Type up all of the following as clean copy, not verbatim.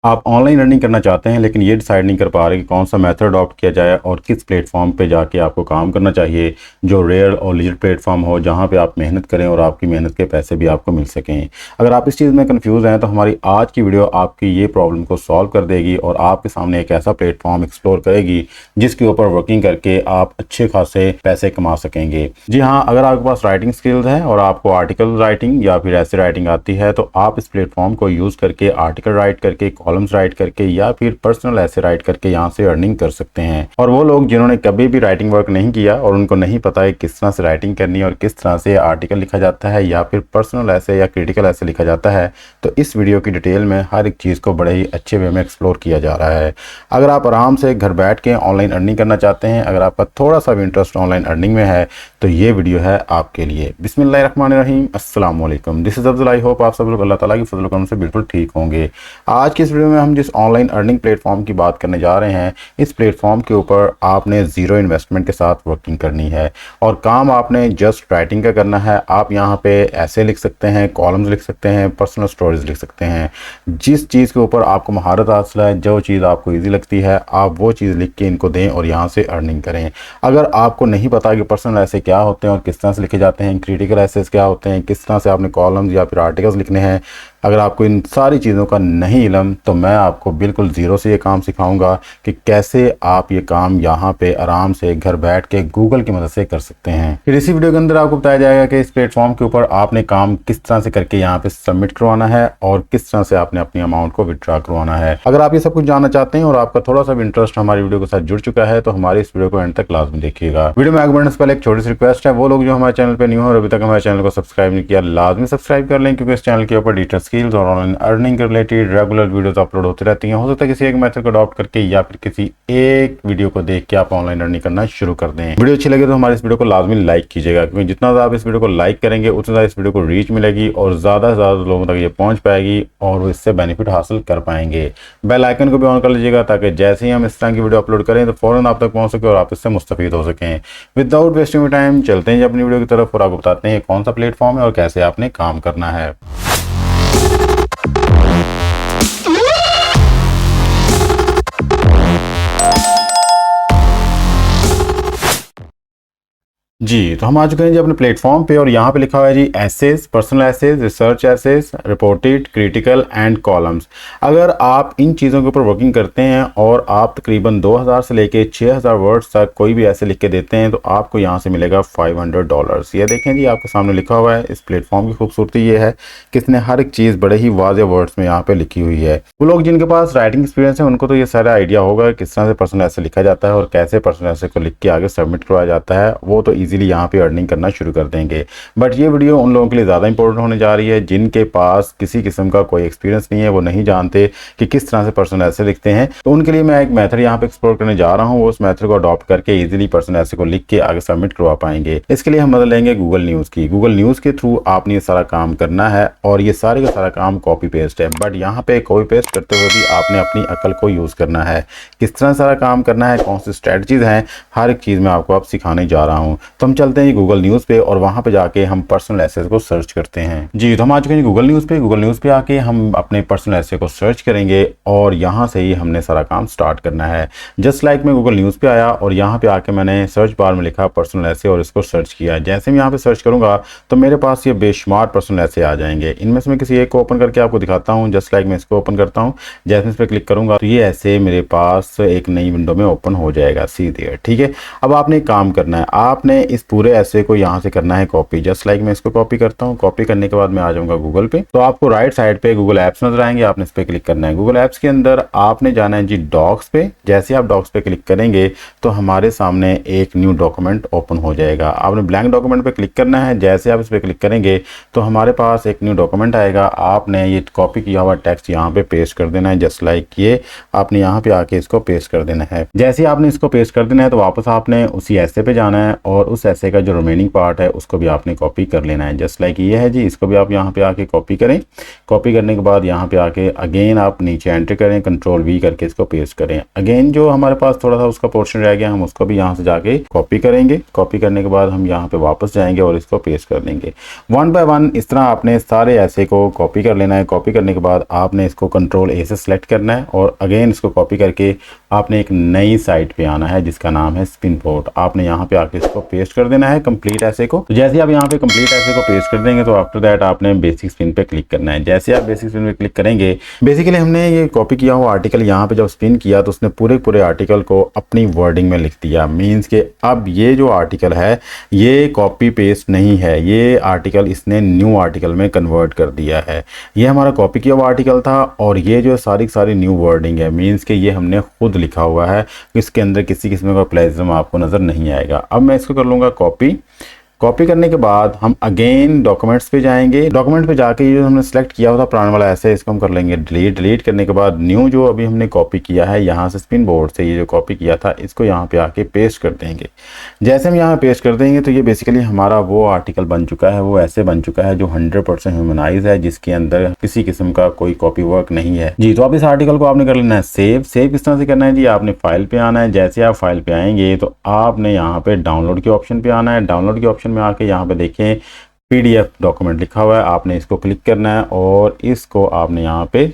आप online earning करना चाहते हैं लेकिन ये डिसाइड नहीं कर पा रहे कि कौन सा मेथड अडॉप्ट किया जाए और किस प्लेटफॉर्म पे जाके आपको काम करना चाहिए जो रियल और लीजिट प्लेटफॉर्म हो, जहां पे आप मेहनत करें और आपकी मेहनत के पैसे भी आपको मिल सकें। अगर आप इस चीज़ में कंफ्यूज हैं तो हमारी आज की वीडियो आपकी ये प्रॉब्लम को सॉल्व कर देगी और आपके सामने एक ऐसा प्लेटफॉर्म एक्सप्लोर करेगी जिसके ऊपर वर्किंग करके आप अच्छे खासे पैसे कमा सकेंगे। जी हाँ, अगर आपके पास राइटिंग स्किल्स हैं और आपको आर्टिकल राइटिंग या फिर ऐसे राइटिंग आती है तो आप इस प्लेटफॉर्म को यूज़ करके आर्टिकल राइट करके, कॉलम्स राइट करके या फिर पर्सनल ऐसे राइट करके यहाँ से अर्निंग कर सकते हैं। और वो लोग जिन्होंने कभी भी राइटिंग वर्क नहीं किया और उनको नहीं पता है किस तरह से राइटिंग करनी है और किस तरह से आर्टिकल लिखा जाता है या फिर पर्सनल ऐसे या क्रिटिकल ऐसे लिखा जाता है, तो इस वीडियो की डिटेल में हर एक चीज़ को बड़े ही अच्छे वे में एक्सप्लोर किया जा रहा है। अगर आप आराम से घर बैठ के ऑनलाइन अर्निंग करना चाहते हैं, अगर आपका थोड़ा सा भी इंटरेस्ट ऑनलाइन अर्निंग में है तो ये वीडियो है आपके लिए। बिस्मिल्लाहिर्रहमानिर्रहीम, अस्सलाम वालेकुम। This is Afzal. I hope आप सब लोग अल्लाह ताला की फजल करम से बिल्कुल ठीक होंगे। आज की इस वीडियो में हम जिस ऑनलाइन अर्निंग प्लेटफॉर्म की बात करने जा रहे हैं, इस प्लेटफॉर्म के ऊपर आपने ज़ीरो इन्वेस्टमेंट के साथ वर्किंग करनी है और काम आपने जस्ट राइटिंग का करना है। आप यहाँ पे ऐसे लिख सकते हैं, कॉलम्स लिख सकते हैं, पर्सनल स्टोरीज लिख सकते हैं। जिस चीज़ के ऊपर आपको महारत हासिल है, जो चीज़ आपको ईजी लगती है, आप वो चीज़ लिख के इनको दें और यहाँ से अर्निंग करें। अगर आपको नहीं पता कि पर्सनल ऐसे क्या होते हैं और किस तरह से लिखे जाते हैं, क्रिटिकल ऐसेस क्या होते हैं, किस तरह से आपने कॉलम्स या फिर आर्टिकल्स लिखने हैं, अगर आपको इन सारी चीज़ों का नहीं इल्म तो मैं आपको बिल्कुल ज़ीरो से ये काम सिखाऊंगा कि कैसे आप ये काम यहाँ पे आराम से घर बैठ के गूगल की मदद से कर सकते हैं। फिर इसी वीडियो के अंदर आपको बताया जाएगा कि इस प्लेटफॉर्म के ऊपर आपने काम किस तरह से करके यहाँ पे सबमिट करवाना है और किस तरह से आपने अपनी अमाउंट को विड्रॉ करवाना है। अगर आप ये सब कुछ जानना चाहते हैं और आपका थोड़ा सा भी इंटरेस्ट हमारी वीडियो के साथ जुड़ चुका है तो हमारी इस वीडियो को एंड तक लाजमी देखिएगा। वीडियो में आगे बढ़ने से पहले एक छोटी सी रिक्वेस्ट है, वो लोग जो हमारे चैनल पर न्यू है और अभी तक हमारे चैनल को सब्सक्राइब नहीं किया, लाजमी सब्सक्राइब कर लें क्योंकि इस चैनल के ऊपर डिजिटल स्किल्स और ऑनलाइन अर्निंग के रिलेटेड रेगुलर वीडियोस अपलोड होती रहती हैं। हो सकता है किसी एक मेथड को अडॉप्ट करके या फिर किसी एक वीडियो को देख के आप ऑनलाइन अर्निंग करना शुरू कर दें। वीडियो अच्छी लगे तो हमारे इस वीडियो को लाजमी लाइक कीजिएगा क्योंकि जितना ज़्यादा आप इस वीडियो को लाइक करेंगे उतना ज़्यादा इस वीडियो को रीच मिलेगी और ज़्यादा से ज़्यादा लोगों तक ये पहुंच पाएगी और वो इससे बेनिफिट हासिल कर पाएंगे। बेल आइकन को भी ऑन कर लीजिएगा ताकि जैसे ही हम इस तरह की वीडियो अपलोड करें तो फ़ौरन आप तक पहुँच सके और आप इससे मुस्तफीद हो सकें। विदाउट वेस्टिंग टाइम चलते हैं अपनी वीडियो की तरफ और आपको बताते हैं कौन सा प्लेटफॉर्म है और कैसे आपने काम करना है। जी, तो हम आ चुके हैं जी अपने प्लेटफॉर्म पे और यहाँ पे लिखा हुआ है जी essays, personal essays, research essays, reported, critical and columns. अगर आप इन चीज़ों के ऊपर वर्किंग करते हैं और आप तकरीबन 2000 से लेके 6000 वर्ड्स तक कोई भी ऐसे लिख के देते हैं तो आपको यहाँ से मिलेगा $500। ये देखें जी आपके सामने लिखा हुआ है। इस प्लेटफॉर्म की खूबसूरती ये है कि इसने हर एक चीज़ बड़े ही वाज़े वर्ड्स में यहाँ पे लिखी हुई है। वो लोग जिनके पास राइटिंग एक्सपीरियंस है उनको तो ये सारा आइडिया होगा किस तरह से पर्सनल ऐसे लिखा जाता है और कैसे पर्सनल ऐसे को लिख के आगे सबमिट करवाया जाता है, वो तो इजीली यहाँ पे अर्निंग करना शुरू कर देंगे। बट ये वीडियो उन लोगों के लिए ज़्यादा इंपॉर्टेंट होने जा रही है जिनके पास किसी किस्म का कोई एक्सपीरियंस नहीं है, वो नहीं जानते कि किस तरह से पर्सनल ऐसे लिखते हैं। तो उनके लिए मैं एक मेथड यहाँ पे एक्सप्लोर करने जा रहा हूँ। उस मेथड को अडॉप्ट करके इजीली पर्सनल ऐसे को लिख के आगे सबमिट करवा पाएंगे। इसके लिए हम मदद लेंगे गूगल न्यूज़ की। गूगल न्यूज़ के थ्रू आपने ये सारा काम करना है और ये सारे का सारा काम कॉपी पेस्ट है। बट यहाँ पे कॉपी पेस्ट करते हुए भी आपने अपनी अकल को यूज़ करना है। किस तरह सारा काम करना है, कौन सी स्ट्रेटजीज हैं, हर एक चीज़ मैं आपको अब सिखाने जा रहा हूँ। तो हम चलते हैं गूगल न्यूज़ पे और वहाँ पे जाके हम पर्सनल एसेस को सर्च करते हैं। जी, तो हम आ चुके हैं गूगल न्यूज़ पे। गूगल न्यूज़ पे आके हम अपने पर्सनल एसे को सर्च करेंगे और यहाँ से ही हमने सारा काम स्टार्ट करना है। जस्ट लाइक मैं गूगल न्यूज़ पे आया और यहाँ पे आके मैंने सर्च बार में लिखा पर्सनल एसे और इसको सर्च किया। जैसे मैं यहाँ पे सर्च करूँगा तो मेरे पास ये बेशुमार पर्सनल एसे आ जाएंगे। इनमें से मैं किसी एक को ओपन करके आपको दिखाता हूँ। जस्ट लाइक मैं इसको ओपन करता हूँ। जैसे इस पर क्लिक करूँगा तो ये ऐसे मेरे पास एक नई विंडो में ओपन हो जाएगा सीधे। ठीक है, अब आपने एक काम करना है, आपने इस पूरे ऐसे को यहाँ से करना है कॉपी। जस्ट लाइक मैं इसको कॉपी करता हूँ। कॉपी करने के बाद मैं आ जाऊंगा गूगल पे। तो आपको राइट साइड पे गूगल एप्स नजर आएंगे, आपने इस पे क्लिक करना है। गूगल एप्स के अंदर आपने जाना है जी डॉक्स पे। जैसे आप डॉक्स पे क्लिक करेंगे तो हमारे सामने एक न्यू डॉक्यूमेंट ओपन हो जाएगा। आपने ब्लैंक डॉक्यूमेंट पे क्लिक करना है। जैसे आप इस पे क्लिक करेंगे तो हमारे पास एक न्यू डॉक्यूमेंट आएगा। आपने ये कॉपी किया हुआ टेक्स्ट यहाँ पे पेस्ट कर देना है। जस्ट लाइक ये आपने यहाँ पे आके इसको पेस्ट कर देना है। जैसे आपने इसको पेस्ट कर देना है तो वापस आपने उसी ऐसे पे जाना है और उस ऐसे का जो रिमेनिंग पार्ट है उसको भी आपने कॉपी कर लेना है। जस्ट लाइक ये है जी, इसको भी आप यहाँ पे आके कॉपी करें। कॉपी करने के बाद यहाँ पे आके अगेन आप नीचे एंटर करें, कंट्रोल वी करके इसको पेस्ट करें। अगेन जो हमारे पास थोड़ा सा उसका पोर्शन रह गया, हम उसको भी यहाँ से जाके कॉपी करेंगे। कॉपी करने के बाद हम यहाँ पे वापस जाएंगे और इसको पेस्ट कर देंगे। वन बाय वन इस तरह आपने सारे ऐसे को कॉपी कर लेना है। कॉपी करने के बाद आपने इसको कंट्रोल ए से सिलेक्ट करना है और अगेन इसको कॉपी करके आपने एक नई साइट पे आना है जिसका नाम है स्पिनबोर्ड। आपने यहाँ पे आके इसको पेस्ट कर देना है कंप्लीट ऐसे को। तो जैसे आप यहाँ पे कंप्लीट ऐसे को पेस्ट कर देंगे तो आफ्टर दैट आपने बेसिक स्पिन पे क्लिक करना है। जैसे आप बेसिक स्पिन पे क्लिक करेंगे, बेसिकली हमने ये कॉपी किया हुआ आर्टिकल यहाँ पे जब स्पिन किया तो उसने पूरे आर्टिकल को अपनी वर्डिंग में लिख दिया। मीन्स के अब ये जो आर्टिकल है ये कॉपी पेस्ट नहीं है, ये आर्टिकल इसने न्यू आर्टिकल में कन्वर्ट कर दिया है। ये हमारा कॉपी किया हुआ आर्टिकल था और ये जो सारी न्यू वर्डिंग है, मीन्स के ये हमने खुद लिखा हुआ है। इसके अंदर किसी किस्म का प्लेजरिज्म आपको नज़र नहीं आएगा। अब मैं इसको कर लूँगा कॉपी। कॉपी करने के बाद हम अगेन डॉक्यूमेंट्स पे जाएंगे। डॉक्यूमेंट पे जाके ये जो हमने सेलेक्ट किया हुआ था पुराना वाला ऐसे, इसको हम कर लेंगे डिलीट। डिलीट करने के बाद न्यू जो अभी हमने कॉपी किया है यहाँ से स्पिन बोर्ड से, ये जो कॉपी किया था इसको यहाँ पे आके पेस्ट कर देंगे। जैसे हम यहाँ पेस्ट कर देंगे तो ये बेसिकली हमारा वो आर्टिकल बन चुका है, वो ऐसे बन चुका है जो 100% ह्यूमनाइज है, जिसके अंदर किसी किस्म का कोई कॉपी वर्क नहीं है जी। तो अब इस आर्टिकल को आपने कर लेना है सेव। सेव किस तरह से करना है जी, आपने फाइल पे आना है। जैसे आप फाइल पे आएंगे तो आपने यहाँ पे डाउनलोड के ऑप्शन पे आना है। डाउनलोड के ऑप्शन में आके यहाँ पे देखें पीडीएफ डॉक्यूमेंट लिखा हुआ है, आपने इसको क्लिक करना है और इसको आपने यहाँ पे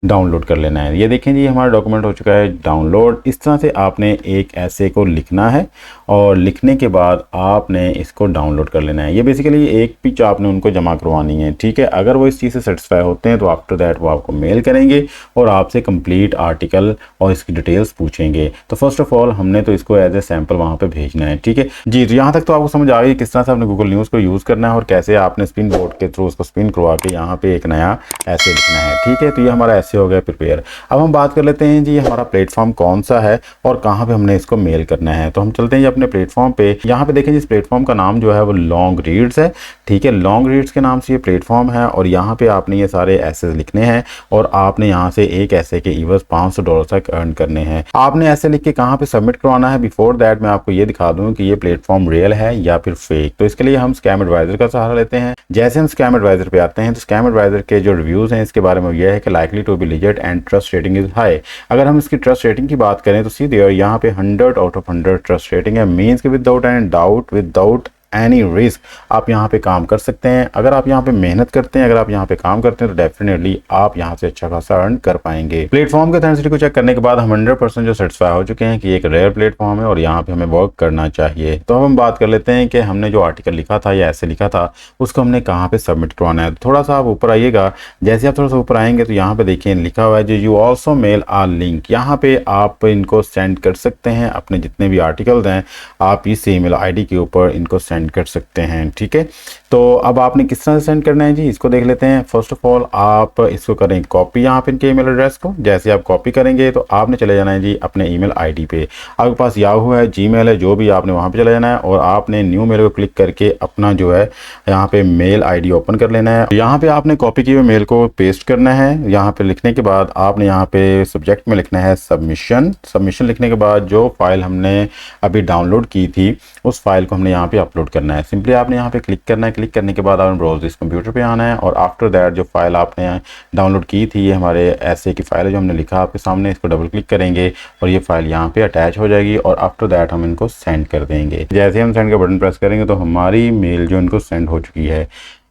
डाउनलोड कर लेना है। ये देखें जी हमारा डॉक्यूमेंट हो चुका है डाउनलोड। इस तरह से आपने एक ऐसे को लिखना है और लिखने के बाद आपने इसको डाउनलोड कर लेना है। ये बेसिकली एक पिच आपने उनको जमा करवानी है, ठीक है। अगर वो इस चीज़ से सेटिस्फाई होते हैं तो आफ्टर दैट वो आपको मेल करेंगे और आपसे कंप्लीट आर्टिकल और इसकी डिटेल्स पूछेंगे। तो फर्स्ट ऑफ ऑल हमने तो इसको एज ए सैम्पल वहाँ पर भेजना है, ठीक है जी। तो यहाँ तक तो आपको समझ आ गई किस तरह से आपने गूगल न्यूज़ को यूज़ करना है और कैसे आपने स्पिन बोर्ड के थ्रू उसको स्पिन करवा के यहाँ पे एक नया ऐसे लिखना है, ठीक है। तो ये हमारा ऐसे हो गया प्रिपेयर। अब हम बात कर लेते हैं जी हमारा प्लेटफॉर्म कौन सा है और कहाँ पे हमने इसको मेल करना है। तो हम चलते हैं जी अपने प्लेटफॉर्म पे। यहाँ पे देखें जी इस प्लेटफॉर्म का नाम जो है वो लॉन्ग रीड्स है, ठीक है। लॉन्ग रीड्स के नाम से ये प्लेटफॉर्म है और यहाँ पे आपने ये सारे ऐसे लिखने हैं और आपने यहाँ से एक ऐसे के इवज $500 तक अर्न करने हैं। आपने ऐसे लिख के कहाँ पे सबमिट करवाना है। बिफोर दैट मैं आपको ये दिखा दूँ कि ये प्लेटफॉर्म रियल है या फिर फेक। तो इसके लिए हम स्कैम एडवाइजर का सहारा लेते हैं। जैसे हम स्कैम एडवाइजर पे आते हैं तो स्कैम एडवाइजर के जो रिव्यूज हैं इसके बारे में यह है कि likely to be legit and trust rating is high. अगर हम इसकी ट्रस्ट रेटिंग की बात करें तो सीधे यहाँ पे 100 आउट ऑफ 100 ट्रस्ट रेटिंग है। मीन्स के without any doubt, without any risk आप यहाँ पे काम कर सकते हैं। अगर आप यहाँ पे मेहनत करते हैं, अगर आप यहाँ पे काम करते हैं तो डेफिनेटली आप यहाँ से अच्छा खासा अर्न कर पाएंगे। प्लेटफॉर्म के ऑथेंटिसिटी को चेक करने के बाद हम 100% जो सेटिस्फाई हो चुके हैं कि एक रेयर प्लेटफॉर्म है और यहाँ पे हमें वर्क करना चाहिए। तो अब हम बात कर लेते हैं कि हमने जो आर्टिकल लिखा था या ऐसे लिखा था उसको हमने कहाँ पे सबमिट करवाना है। थोड़ा सा आप ऊपर आइएगा। जैसे आप थोड़ा सा ऊपर आएंगे तो यहाँ पे देखिए लिखा हुआ है जो you also mail a link. यहाँ पे आप इनको सेंड कर सकते हैं, अपने जितने भी आर्टिकल्स हैं आप इस ईमेल आईडी के ऊपर इनको सेंड कर सकते हैं, ठीक है। तो अब आपने किस तरह से सेंड करना है जी, इसको देख लेते हैं। फर्स्ट ऑफ ऑल आप इसको करें कॉपी यहाँ पे इनके ईमेल एड्रेस को। जैसे आप कॉपी करेंगे तो आपने चले जाना है जी अपने ईमेल आईडी पे। आपके पास याहू है, जीमेल है, जो भी आपने वहाँ पे चले जाना है और आपने न्यू मेल को क्लिक करके अपना जो है यहाँ पे मेल आईडी ओपन कर लेना है। यहाँ पे आपने कॉपी किए हुए मेल को पेस्ट करना है। यहाँ पे लिखने के बाद आपने यहाँ पे सब्जेक्ट में लिखना है सबमिशन। सबमिशन लिखने के बाद जो फाइल हमने अभी डाउनलोड की थी उस फाइल को हमने यहाँ पे अपलोड करना है। सिंपली आपने यहाँ पे क्लिक करना है। क्लिक करने के बाद आपने ब्राउज दिस कंप्यूटर पे आना है और आफ्टर दैट जो फाइल आपने डाउनलोड की थी ये हमारे ऐसे की फाइल है जो हमने लिखा आपके सामने, इसको डबल क्लिक करेंगे और ये फाइल यहाँ पे अटैच हो जाएगी और आफ्टर दैट हम इनको सेंड कर देंगे। जैसे हम सेंड का बटन प्रेस करेंगे तो हमारी मेल जो इनको सेंड हो चुकी है।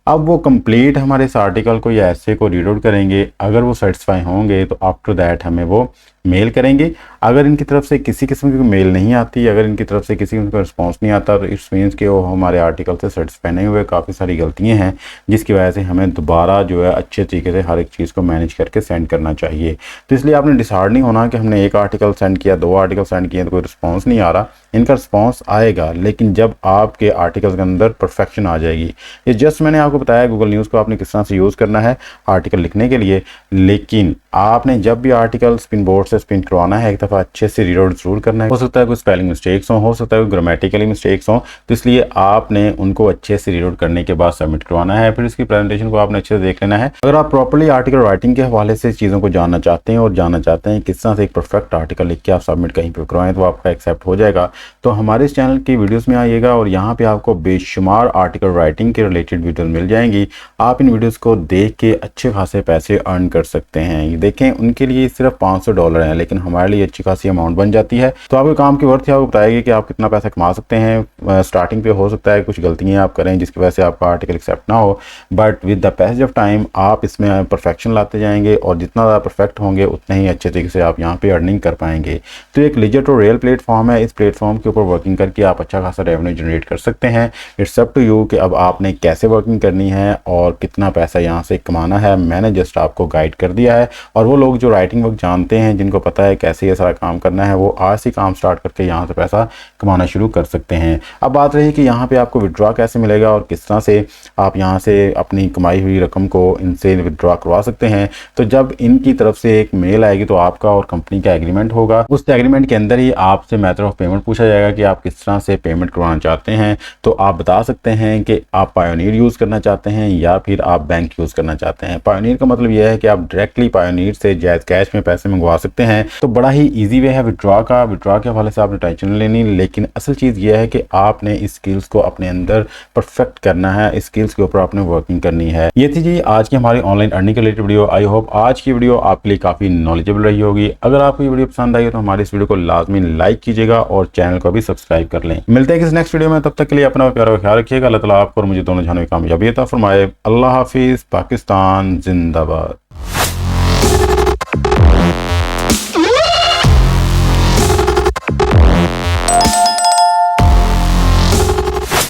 अब वो कंप्लीट हमारे इस आर्टिकल को या ऐसे को रीड आउट करेंगे। अगर वो सेटिस्फाई होंगे तो आफ्टर दैट हमें वो मेल करेंगे। अगर इनकी तरफ से किसी किस्म की मेल नहीं आती, अगर इनकी तरफ से किसी किस्म का रिस्पॉन्स नहीं आता तो इट्स मीन्स कि वो हमारे आर्टिकल से सेटिस्फाई नहीं हुए। काफ़ी सारी गलतियां हैं जिसकी वजह से हमें दोबारा जो है अच्छे तरीके से हर एक चीज़ को मैनेज करके सेंड करना चाहिए। तो इसलिए आपने डिसाइड नहीं होना कि हमने एक आर्टिकल सेंड किया, 2 आर्टिकल सेंड किए तो कोई रिस्पॉन्स नहीं आ रहा। इनका रिस्पॉन्स आएगा लेकिन जब आपके आर्टिकल के अंदर परफेक्शन आ जाएगी। ये जस्ट मैंने आपको बताया गूगल न्यूज़ को आपने किस तरह से यूज़ करना है आर्टिकल लिखने के लिए, लेकिन आपने जब भी आर्टिकल स्पिन बोर्ड से स्पिन करवाना है एक दफ़ा अच्छे से रीड आउट जरूर करना है। हो सकता है कोई स्पेलिंग मिस्टेक्स हो सकता है कोई ग्रामेटिकली मिस्टेक्स हो, तो इसलिए आपने उनको अच्छे से रीड आउट करने के बाद सबमिट करवाना है। फिर इसकी प्रेजेंटेशन को आपने अच्छे से देख लेना है। अगर आप प्रॉपर्ली आर्टिकल राइटिंग के हवाले से चीज़ों को जानना चाहते हैं और जानना चाहते हैं किस तरह से एक परफेक्ट आर्टिकल लिख के आप सबमिट कहीं पर करवाएं तो आपका एक्सेप्ट हो जाएगा, तो हमारे इस चैनल की वीडियोस में आइएगा और यहाँ पे आपको बेशुमार आर्टिकल राइटिंग के रिलेटेड वीडियोस मिल जाएंगी। आप इन वीडियोस को देख के अच्छे खासे पैसे अर्न कर सकते हैं। ये देखें, उनके लिए सिर्फ $500 हैं, लेकिन हमारे लिए अच्छी खासी अमाउंट बन जाती है। तो आपके काम की वर्थ है, आपको बताएगी कि आप कितना पैसा कमा सकते हैं। स्टार्टिंग पे हो सकता है कुछ गलतियाँ आप करें जिसकी वजह से आपका आर्टिकल एक्सेप्ट ना हो, but with the passage of time आप इसमें परफेक्शन लाते जाएंगे और जितना ज़्यादा परफेक्ट होंगे उतने ही अच्छे तरीके से आप यहाँ पे अर्निंग कर पाएंगे। तो एक लिजिट और रियल प्लेटफॉर्म है। इस प्लेटफॉर्म के ऊपर वर्किंग करके आप अच्छा खासा रेवेन्यू जनरेट कर सकते हैं। इट्स अप टू यू कि अब आपने कैसे वर्किंग करनी है और कितना पैसा यहाँ से कमाना है। मैंने जस्ट आपको गाइड कर दिया है, और वो लोग जो राइटिंग वर्क जानते हैं, जिनको पता है कैसे ये सारा काम करना है, वो आज से काम स्टार्ट करके यहाँ से पैसा कमाना शुरू कर सकते हैं। अब बात रही कि यहाँ पे आपको विड्रॉ कैसे मिलेगा और किस तरह से आप यहाँ से अपनी कमाई हुई रकम को इनसे विड्रॉ करवा सकते हैं। तो जब इनकी तरफ से एक मेल आएगी तो आपका और कंपनी का एग्रीमेंट होगा। उस एग्रीमेंट के अंदर ही आपसे मेथड ऑफ पेमेंट पूछा जाएगा कि आप किस तरह से पेमेंट करवाना चाहते हैं। तो आप बता सकते हैं कि आप पायोनियर यूज़ करना चाहते हैं या फिर आप बैंक यूज़ करना चाहते हैं। पायोनियर का मतलब यह है कि आप डायरेक्टली पायोनियर से जायज़ कैश में पैसे मंगवा सकते हैं। तो बड़ा ही ईजी वे है विड्रॉ का। विड्रॉ के हवाले से आपने टेंशन लेनी, लेकिन असल चीज़ यह है कि आपने इस स्किल्स को अपने अंदर परफेक्ट करना है। इस स्किल्स के ऊपर आपने वर्किंग करनी है। ये थी जी आज की हमारी ऑनलाइन अर्निंग के रिलेटेड वीडियो। आई होप आज की वीडियो आपके लिए काफ़ी नॉलेजेबल रही होगी। अगर आपको ये वीडियो पसंद आई है तो हमारी इस वीडियो को लाजमी लाइक कीजिएगा और चैनल को भी सब्सक्राइब कर लें। मिलते हैं किसी नेक्स्ट वीडियो में, तब तक के लिए अपना प्यारा ख्याल रखिएगा। अल्लाह ताला आपको और मुझे दोनों जाने में कामयाबी अता फरमाए। अल्लाह हाफिज़। पाकिस्तान जिंदाबाद।